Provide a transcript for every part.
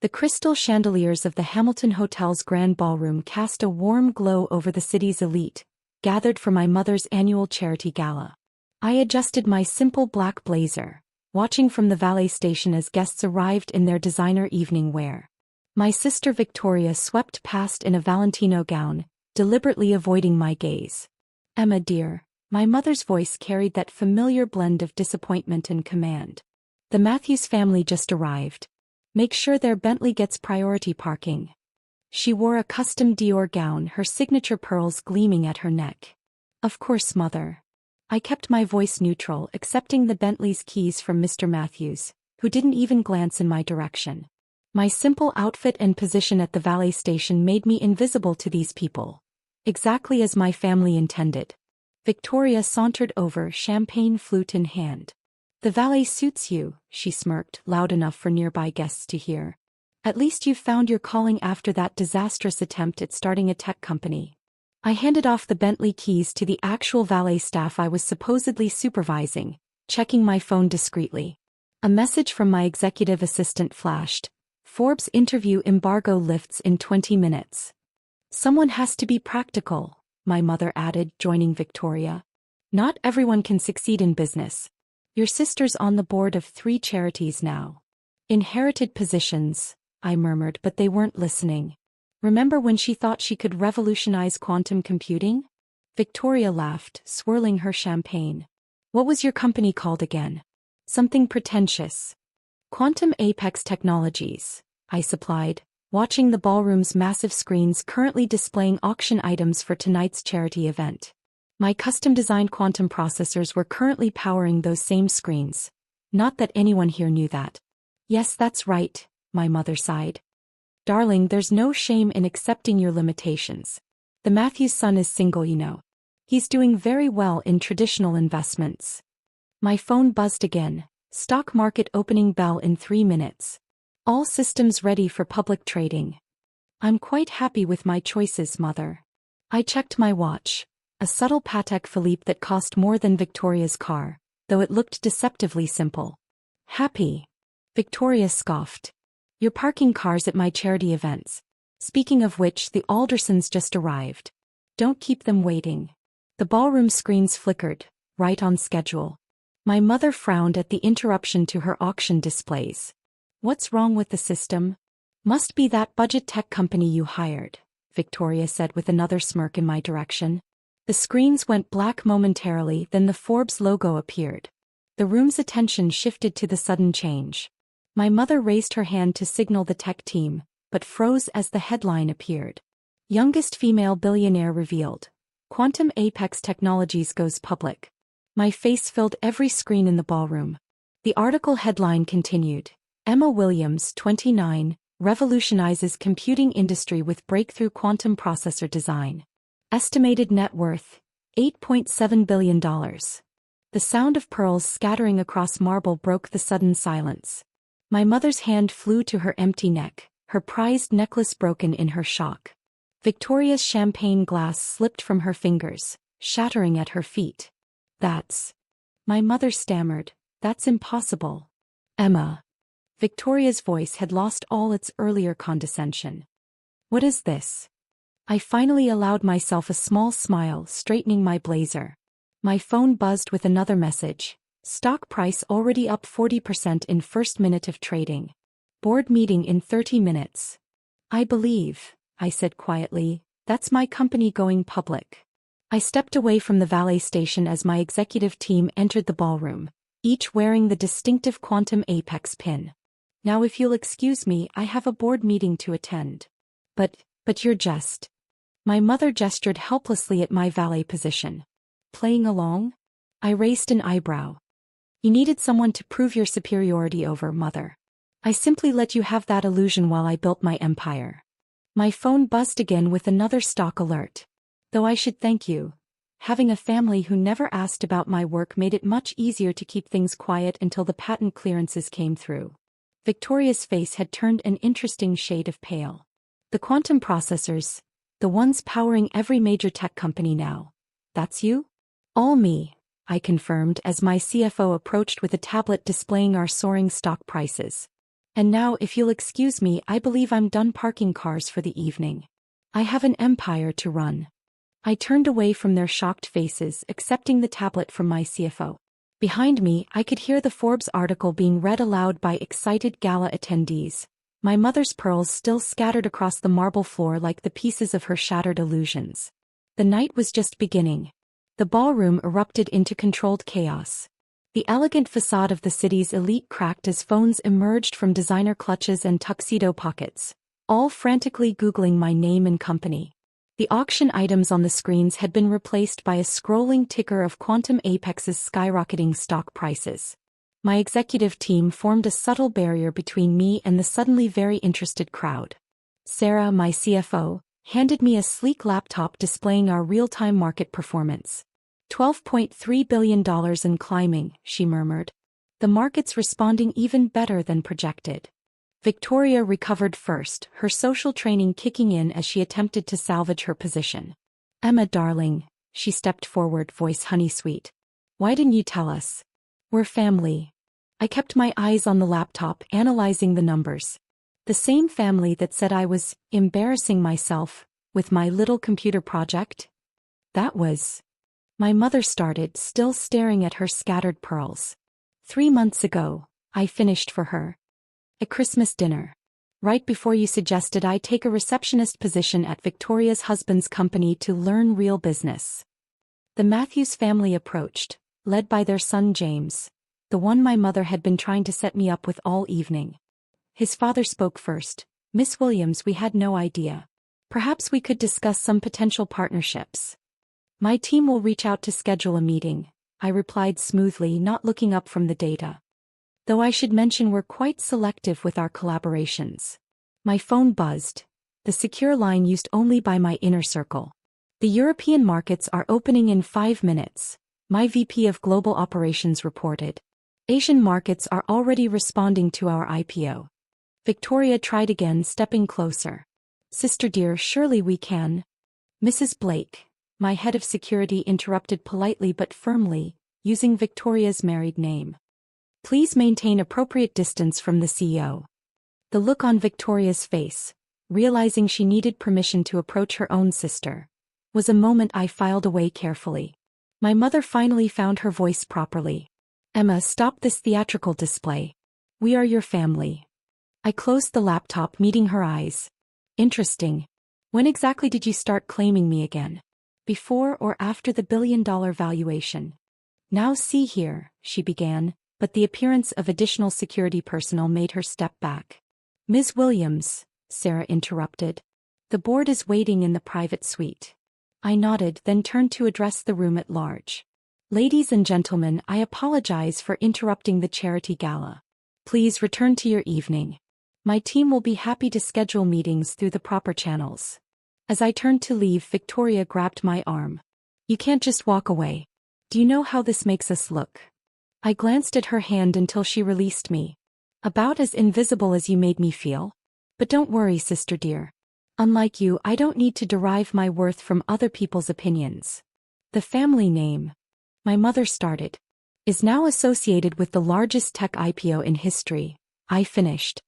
The crystal chandeliers of the Hamilton Hotel's grand ballroom cast a warm glow over the city's elite, gathered for my mother's annual charity gala. I adjusted my simple black blazer, watching from the valet station as guests arrived in their designer evening wear. My sister Victoria swept past in a Valentino gown, deliberately avoiding my gaze. "Emma dear," my mother's voice carried that familiar blend of disappointment and command. "The Matthews family just arrived. Make sure their Bentley gets priority parking." She wore a custom Dior gown, her signature pearls gleaming at her neck. "Of course, mother." I kept my voice neutral, accepting the Bentley's keys from Mr. Matthews, who didn't even glance in my direction. My simple outfit and position at the valet station made me invisible to these people, exactly as my family intended. Victoria sauntered over, champagne flute in hand. "The valet suits you," she smirked, loud enough for nearby guests to hear. "At least you've found your calling after that disastrous attempt at starting a tech company." I handed off the Bentley keys to the actual valet staff I was supposedly supervising, checking my phone discreetly. A message from my executive assistant flashed. "Forbes interview embargo lifts in 20 minutes. "Someone has to be practical," my mother added, joining Victoria. "Not everyone can succeed in business. Your sister's on the board of 3 charities now." "Inherited positions," I murmured, but they weren't listening. "Remember when she thought she could revolutionize quantum computing?" Victoria laughed, swirling her champagne. "What was your company called again?" "Something pretentious." "Quantum Apex Technologies," I supplied, watching the ballroom's massive screens currently displaying auction items for tonight's charity event. My custom-designed quantum processors were currently powering those same screens. Not that anyone here knew that. "Yes, that's right," my mother sighed. "Darling, there's no shame in accepting your limitations. The Matthews son is single, you know. He's doing very well in traditional investments." My phone buzzed again. "Stock market opening bell in 3 minutes. All systems ready for public trading." "I'm quite happy with my choices, mother." I checked my watch. A subtle Patek Philippe that cost more than Victoria's car, though it looked deceptively simple. "Happy?" Victoria scoffed. "You're parking cars at my charity events. Speaking of which, the Aldersons just arrived. Don't keep them waiting." The ballroom screens flickered, right on schedule. My mother frowned at the interruption to her auction displays. "What's wrong with the system?" "Must be that budget tech company you hired," Victoria said with another smirk in my direction. The screens went black momentarily, then the Forbes logo appeared. The room's attention shifted to the sudden change. My mother raised her hand to signal the tech team, but froze as the headline appeared. "Youngest female billionaire revealed. Quantum Apex Technologies goes public." My face filled every screen in the ballroom. The article headline continued. "Emma Williams, 29, revolutionizes computing industry with breakthrough quantum processor design. Estimated net worth, $8.7 billion. The sound of pearls scattering across marble broke the sudden silence. My mother's hand flew to her empty neck, her prized necklace broken in her shock. Victoria's champagne glass slipped from her fingers, shattering at her feet. "That's..." My mother stammered. "That's impossible." "Emma." Victoria's voice had lost all its earlier condescension. "What is this?" I finally allowed myself a small smile, straightening my blazer. My phone buzzed with another message. "Stock price already up 40% in first minute of trading. Board meeting in 30 minutes. "I believe," I said quietly, "that's my company going public." I stepped away from the valet station as my executive team entered the ballroom, each wearing the distinctive Quantum Apex pin. "Now if you'll excuse me, I have a board meeting to attend." But you're just..." My mother gestured helplessly at my valet position. "Playing along?" I raised an eyebrow. "You needed someone to prove your superiority over, mother. I simply let you have that illusion while I built my empire." My phone buzzed again with another stock alert. "Though I should thank you. Having a family who never asked about my work made it much easier to keep things quiet until the patent clearances came through." Victoria's face had turned an interesting shade of pale. "The quantum processors, the ones powering every major tech company now. That's you?" "All me," I confirmed as my CFO approached with a tablet displaying our soaring stock prices. And now if you'll excuse me, I believe I'm done parking cars for the evening. I have an empire to run. I turned away from their shocked faces, accepting the tablet from my CFO. Behind me, I could hear the Forbes article being read aloud by excited gala attendees, my mother's pearls still scattered across the marble floor like the pieces of her shattered illusions. The night was just beginning. The ballroom erupted into controlled chaos. The elegant facade of the city's elite cracked as phones emerged from designer clutches and tuxedo pockets, all frantically Googling my name and company. The auction items on the screens had been replaced by a scrolling ticker of Quantum Apex's skyrocketing stock prices. My executive team formed a subtle barrier between me and the suddenly very interested crowd. Sarah, my CFO, handed me a sleek laptop displaying our real-time market performance. $12.3 billion and climbing, she murmured. The market's responding even better than projected. Victoria recovered first, her social training kicking in as she attempted to salvage her position. Emma, darling, she stepped forward, voice honey-sweet. Why didn't you tell us? We're family. I kept my eyes on the laptop, analyzing the numbers. The same family that said I was embarrassing myself with my little computer project? That was... My mother started, still staring at her scattered pearls. 3 months ago, I finished for her. A Christmas dinner. Right before you suggested I take a receptionist position at Victoria's husband's company to learn real business. The Matthews family approached, led by their son James, the one my mother had been trying to set me up with all evening. His father spoke first. Miss Williams, we had no idea. Perhaps we could discuss some potential partnerships. My team will reach out to schedule a meeting, I replied smoothly, not looking up from the data. Though I should mention we're quite selective with our collaborations. My phone buzzed, the secure line used only by my inner circle. The European markets are opening in 5 minutes, my VP of Global Operations reported. Asian markets are already responding to our IPO. Victoria tried again, stepping closer. Sister dear, surely we can. Mrs. Blake, my head of security, interrupted politely but firmly, using Victoria's married name. Please maintain appropriate distance from the CEO. The look on Victoria's face, realizing she needed permission to approach her own sister, was a moment I filed away carefully. My mother finally found her voice properly. Emma, stop this theatrical display. We are your family. I closed the laptop, meeting her eyes. Interesting. When exactly did you start claiming me again? Before or after the billion-dollar valuation? Now see here, she began, but the appearance of additional security personnel made her step back. Ms. Williams, Sarah interrupted. The board is waiting in the private suite. I nodded, then turned to address the room at large. Ladies and gentlemen, I apologize for interrupting the charity gala. Please return to your evening. My team will be happy to schedule meetings through the proper channels. As I turned to leave, Victoria grabbed my arm. You can't just walk away. Do you know how this makes us look? I glanced at her hand until she released me. About as invisible as you made me feel. But don't worry, sister dear. Unlike you, I don't need to derive my worth from other people's opinions. The family name, my mother started, is now associated with the largest tech IPO in history. I finished.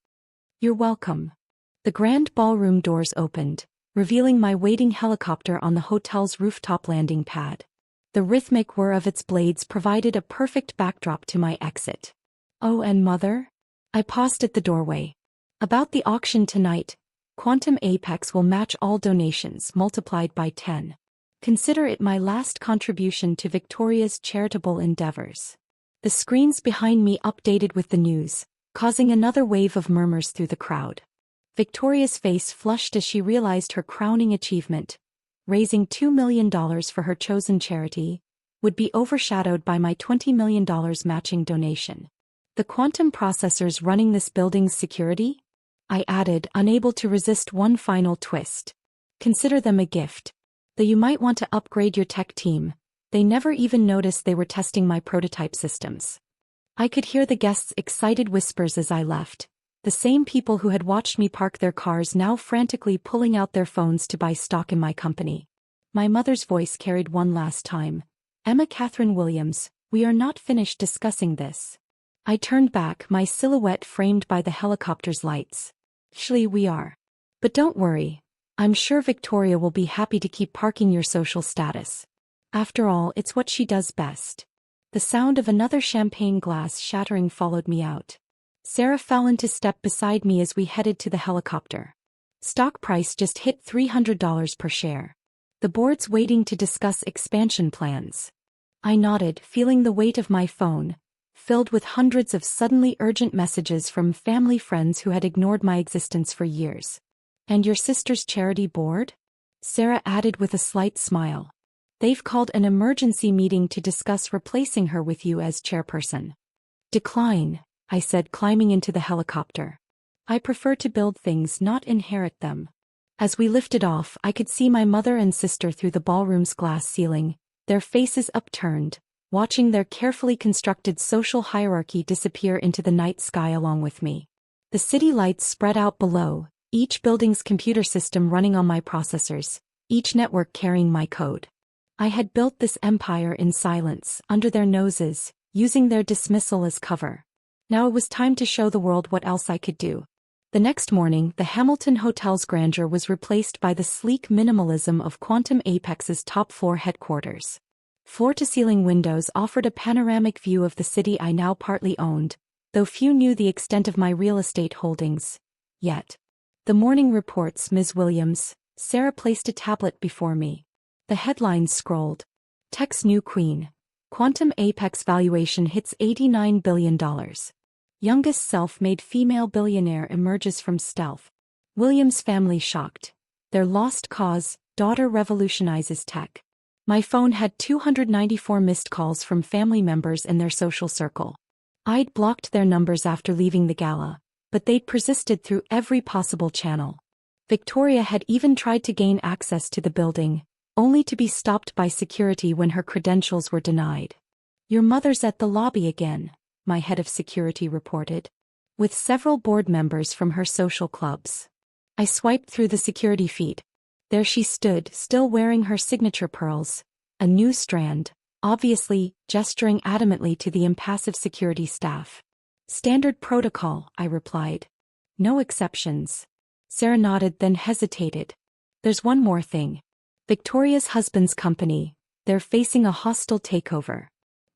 You're welcome. The grand ballroom doors opened, revealing my waiting helicopter on the hotel's rooftop landing pad. The rhythmic whir of its blades provided a perfect backdrop to my exit. Oh, and mother? I paused at the doorway. About the auction tonight, Quantum Apex will match all donations multiplied by 10. Consider it my last contribution to Victoria's charitable endeavors. The screens behind me updated with the news, causing another wave of murmurs through the crowd. Victoria's face flushed as she realized her crowning achievement, raising $2 million for her chosen charity, would be overshadowed by my $20 million matching donation. The quantum processors running this building's security? I added, unable to resist one final twist. Consider them a gift. Though you might want to upgrade your tech team, they never even noticed they were testing my prototype systems. I could hear the guests' excited whispers as I left, the same people who had watched me park their cars now frantically pulling out their phones to buy stock in my company. My mother's voice carried one last time. Emma Catherine Williams, we are not finished discussing this. I turned back, my silhouette framed by the helicopter's lights. Actually, we are. But don't worry. I'm sure Victoria will be happy to keep parking your social status. After all, it's what she does best. The sound of another champagne glass shattering followed me out. Sarah fell into step beside me as we headed to the helicopter. Stock price just hit $300 per share. The board's waiting to discuss expansion plans. I nodded, feeling the weight of my phone, filled with hundreds of suddenly urgent messages from family friends who had ignored my existence for years. And your sister's charity board? Sarah added with a slight smile. They've called an emergency meeting to discuss replacing her with you as chairperson. Decline, I said, climbing into the helicopter. I prefer to build things, not inherit them. As we lifted off, I could see my mother and sister through the ballroom's glass ceiling, their faces upturned, watching their carefully constructed social hierarchy disappear into the night sky along with me. The city lights spread out below, each building's computer system running on my processors, each network carrying my code. I had built this empire in silence, under their noses, using their dismissal as cover. Now it was time to show the world what else I could do. The next morning, the Hamilton Hotel's grandeur was replaced by the sleek minimalism of Quantum Apex's top-floor headquarters. Floor-to-ceiling windows offered a panoramic view of the city I now partly owned, though few knew the extent of my real estate holdings. Yet. The morning reports, Ms. Williams. Sarah placed a tablet before me. The headlines scrolled. Tech's new queen. Quantum Apex valuation hits $89 billion. Youngest self-made female billionaire emerges from stealth. Williams family shocked. Their lost cause, daughter revolutionizes tech. My phone had 294 missed calls from family members in their social circle. I'd blocked their numbers after leaving the gala, but they'd persisted through every possible channel. Victoria had even tried to gain access to the building, only to be stopped by security when her credentials were denied. Your mother's at the lobby again, my head of security reported. With several board members from her social clubs. I swiped through the security feed. There she stood, still wearing her signature pearls, a new strand, obviously, gesturing adamantly to the impassive security staff. Standard protocol, I replied. No exceptions. Sarah nodded, then hesitated. There's one more thing. Victoria's husband's company, they're facing a hostile takeover.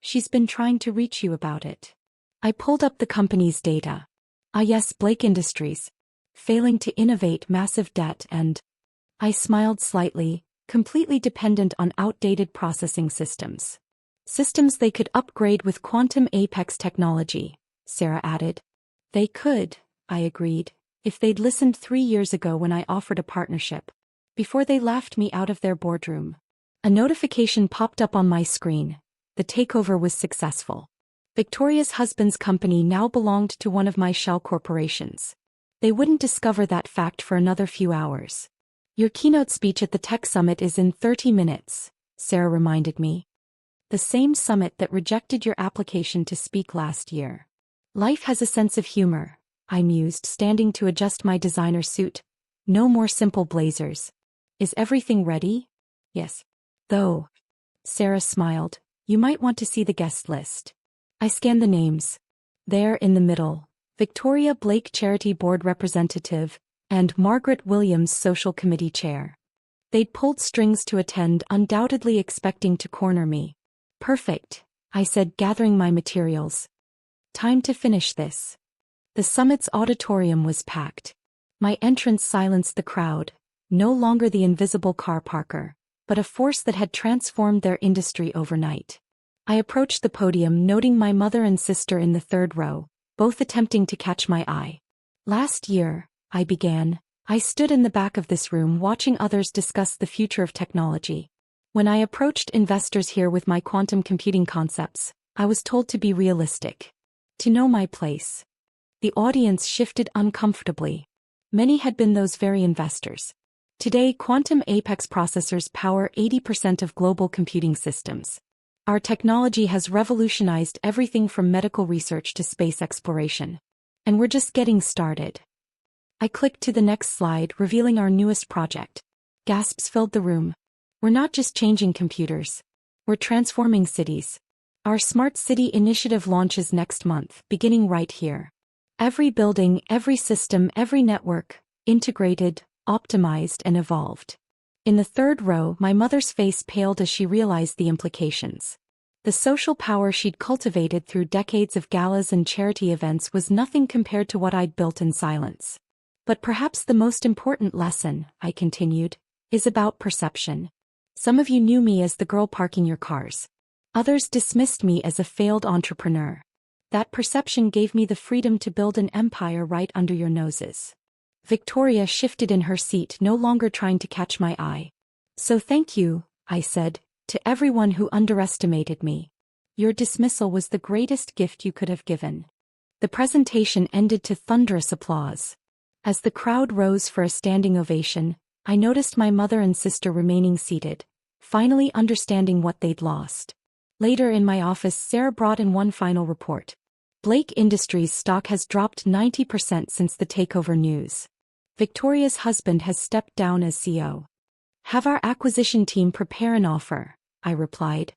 She's been trying to reach you about it. I pulled up the company's data. Ah yes, Blake Industries. Failing to innovate, massive debt, and... I smiled slightly, completely dependent on outdated processing systems. Systems they could upgrade with Quantum Apex technology, Sarah added. They could, I agreed, if they'd listened 3 years ago when I offered a partnership. Before they laughed me out of their boardroom. A notification popped up on my screen. The takeover was successful. Victoria's husband's company now belonged to one of my shell corporations. They wouldn't discover that fact for another few hours. Your keynote speech at the tech summit is in 30 minutes, Sarah reminded me. The same summit that rejected your application to speak last year. Life has a sense of humor, I mused, standing to adjust my designer suit. No more simple blazers. Is everything ready? Yes. Though. Sarah smiled. You might want to see the guest list. I scanned the names. There in the middle, Victoria Blake Charity Board Representative, and Margaret Williams Social Committee Chair. They'd pulled strings to attend, undoubtedly expecting to corner me. Perfect, I said, gathering my materials. Time to finish this. The summit's auditorium was packed. My entrance silenced the crowd. No longer the invisible car parker, but a force that had transformed their industry overnight. I approached the podium, noting my mother and sister in the third row, both attempting to catch my eye. Last year, I began, I stood in the back of this room watching others discuss the future of technology. When I approached investors here with my quantum computing concepts, I was told to be realistic. To know my place. The audience shifted uncomfortably. Many had been those very investors. Today, Quantum Apex processors power 80% of global computing systems. Our technology has revolutionized everything from medical research to space exploration. And we're just getting started. I clicked to the next slide, revealing our newest project. Gasps filled the room. We're not just changing computers. We're transforming cities. Our Smart City initiative launches next month, beginning right here. Every building, every system, every network, integrated, optimized, and evolved. In the third row, my mother's face paled as she realized the implications. The social power she'd cultivated through decades of galas and charity events was nothing compared to what I'd built in silence. But perhaps the most important lesson, I continued, is about perception. Some of you knew me as the girl parking your cars. Others dismissed me as a failed entrepreneur. That perception gave me the freedom to build an empire right under your noses. Victoria shifted in her seat, no longer trying to catch my eye. So thank you, I said, to everyone who underestimated me. Your dismissal was the greatest gift you could have given. The presentation ended to thunderous applause. As the crowd rose for a standing ovation, I noticed my mother and sister remaining seated, finally understanding what they'd lost. Later in my office, Sarah brought in one final report. Blake Industries stock has dropped 90% since the takeover news. Victoria's husband has stepped down as CEO. Have our acquisition team prepare an offer, I replied.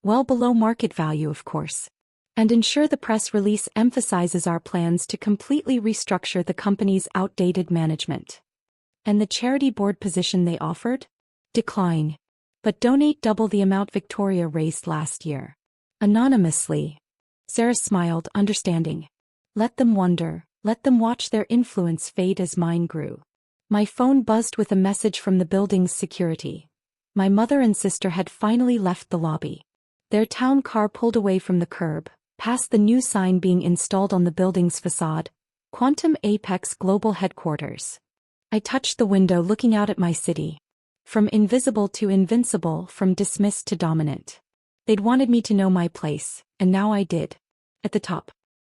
Well below market value, of course. And ensure the press release emphasizes our plans to completely restructure the company's outdated management. And the charity board position they offered? Decline. But donate double the amount Victoria raised last year. Anonymously. Sarah smiled, understanding. Let them wonder, let them watch their influence fade as mine grew. My phone buzzed with a message from the building's security. My mother and sister had finally left the lobby. Their town car pulled away from the curb, past the new sign being installed on the building's facade, Quantum Apex Global Headquarters. I touched the window, looking out at my city. From invisible to invincible, from dismissed to dominant. They'd wanted me to know my place, and now I did. At the top.